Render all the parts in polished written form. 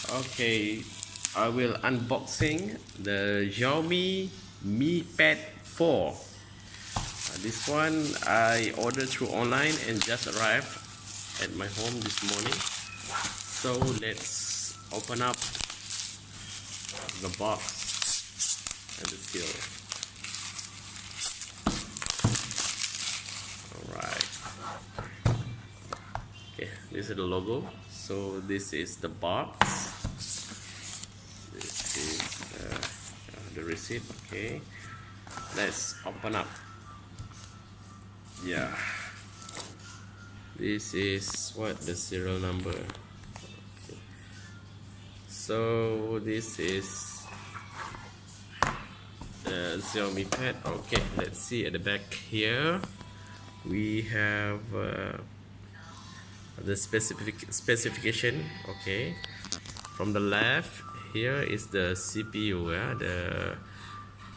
Okay, I will unboxing the Xiaomi Mi Pad 4. This one I ordered through online and just arrived at my home this morning. So let's open up the box and the seal. Alright. Okay, this is the logo. So this is the box. This is the receipt. Okay, let's open up. Yeah, this is what the serial number. Okay. So this is the Xiaomi Pad. Okay, let's see at the back here. We have the specification. Okay, from the left here is the CPU, the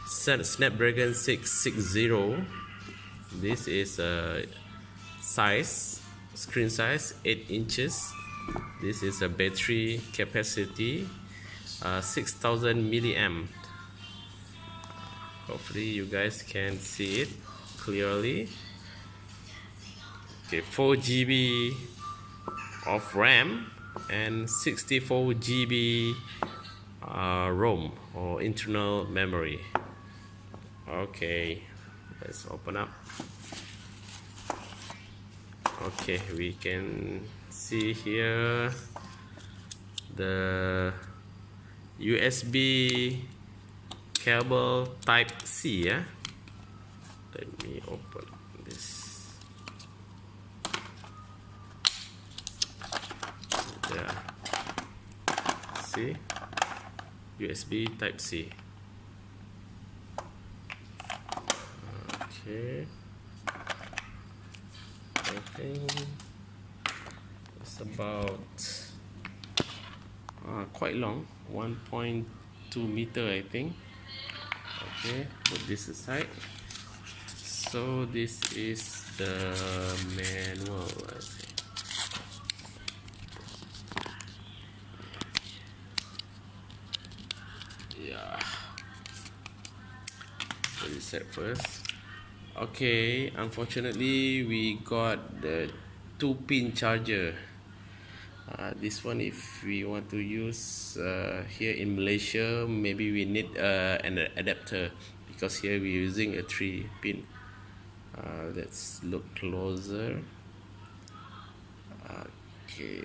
Snapdragon 660. This is screen size 8 inches. This is a battery capacity 6000 milliamp. Hopefully you guys can see it clearly. Okay, 4 GB of RAM and 64 GB ROM or internal memory. Okay, let's open up. Okay, we can see here the USB cable type C. Let me open this. Yeah, see, USB type C. Okay, I think it's about quite long, 1.2 meter, I think. Okay, put this aside. So this is the manual. Yeah, put it set first. Okay, unfortunately we got the 2-pin charger. This one, if we want to use here in Malaysia, maybe we need an adapter, because here we're using a 3-pin. Let's look closer. Okay,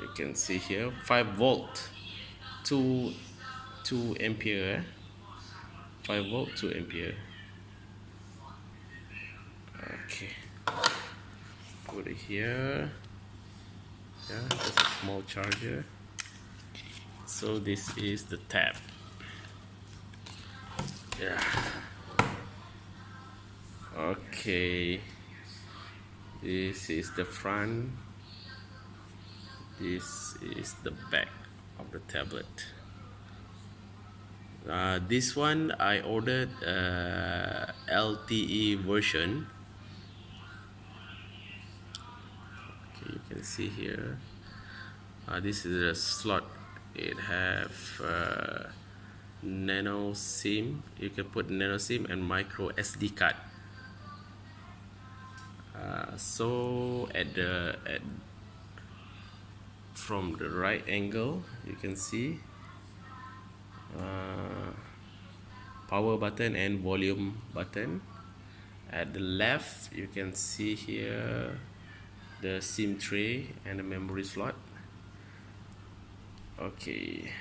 you can see here 5 volt 2 ampere. 5 volt 2 ampere. Okay, put it here. Yeah, just a small charger. So this is the tab. Yeah. Okay, this is the front. This is the back of the tablet. This one I ordered LTE version. Okay, you can see here. This is a slot. It have nano SIM. You can put nano SIM and micro SD card. So from the right angle, you can see power button and volume button. At the left, you can see here the SIM tray and the memory slot. Okay,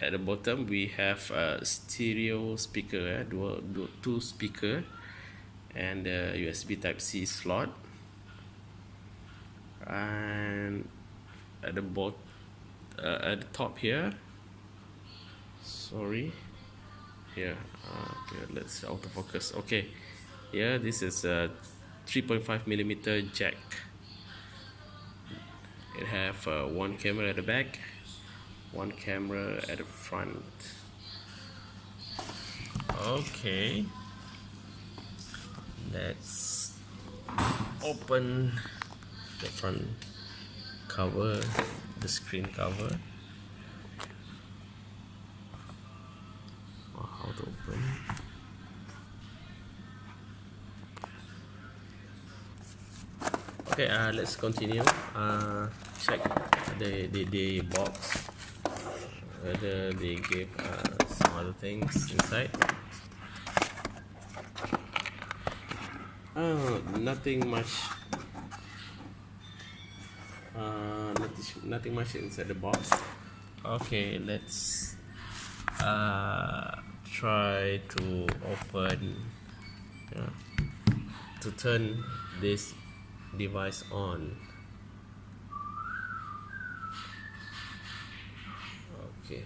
at the bottom we have a stereo speaker, two speaker, and the USB type C slot. And at the top here, sorry, here, okay, let's autofocus. Okay, here this is a 3.5 millimeter jack. It have one camera at the back, one camera at the front. Okay, let's open the front cover, the screen cover. open. Okay, let's continue. Check the box, whether they gave some other things inside. Nothing much. Nothing much inside the box. Okay, let's try to open, to turn this device on. Okay,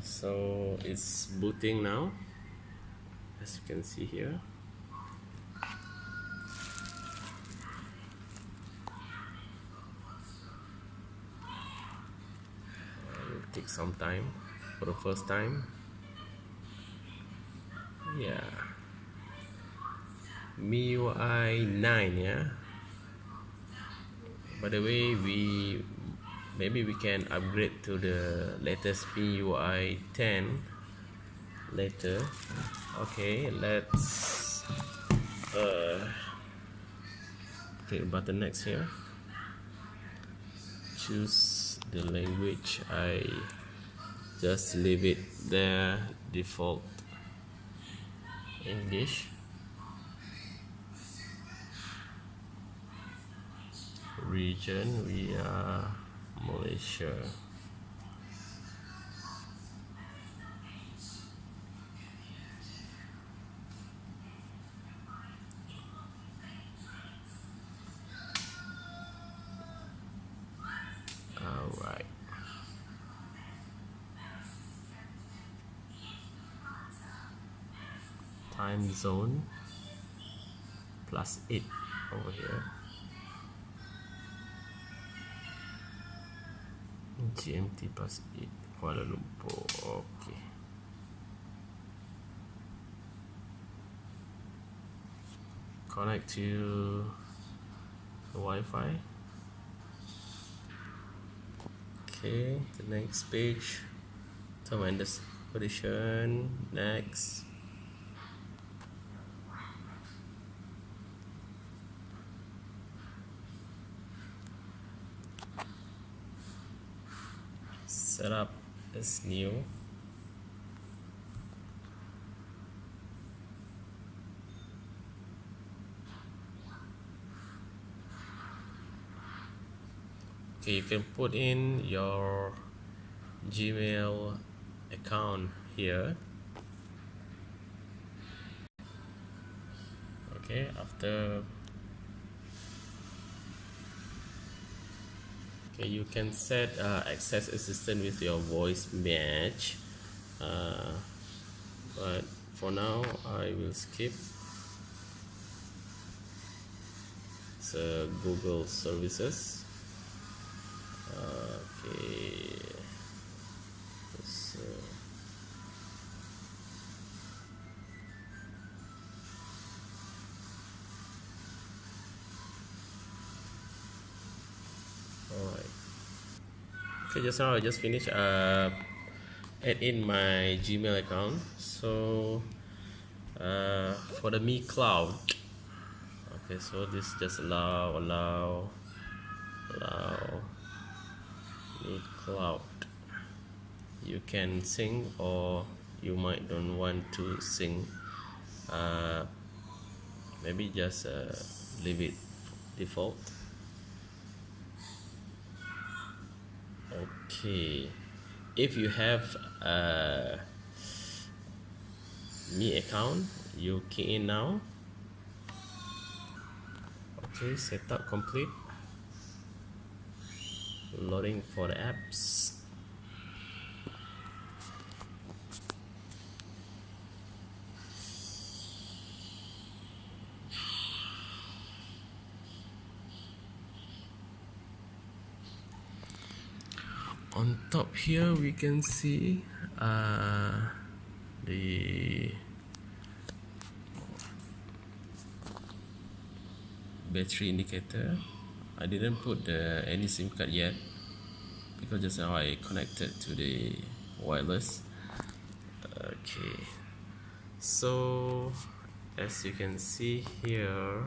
so it's booting now, as you can see here. It'll take some time for the first time. Yeah, MIUI 9. Yeah, by the way, maybe we can upgrade to the latest MIUI 10 later. Okay, let's click button next here. Choose the language. I just leave it there, default English. Region, we are Malaysia. Alright. Time zone +8 over here. GMT +8 Kuala Lumpur. Okay. Connect to the Wi-Fi. Okay, the next page, term and condition. Next. Setup is new. Okay, you can put in your Gmail account here. Okay, after, okay, you can set access assistant with your voice match, but for now I will skip. It's Google services. Okay, let's, alright. Okay, just now I just finished add in my Gmail account. So for the Mi Cloud, okay, so this just allow Mi Cloud. You can sing, or you might don't want to sing. Maybe just leave it default. Okay, if you have a Mi account, you key in now. Okay, setup complete. Loading for the apps. On top here we can see the battery indicator. I didn't put any SIM card yet because just now I connected to the wireless. Okay, so as you can see here,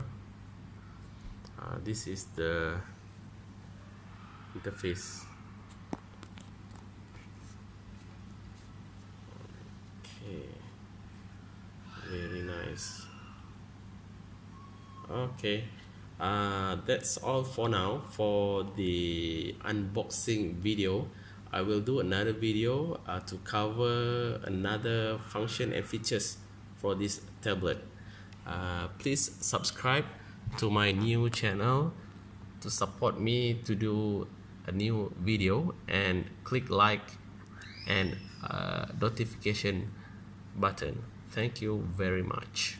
this is the interface. Okay, very nice. Okay, that's all for now for the unboxing video. I will do another video to cover another function and features for this tablet. Please subscribe to my new channel to support me to do a new video, and click like and notification button. Thank you very much.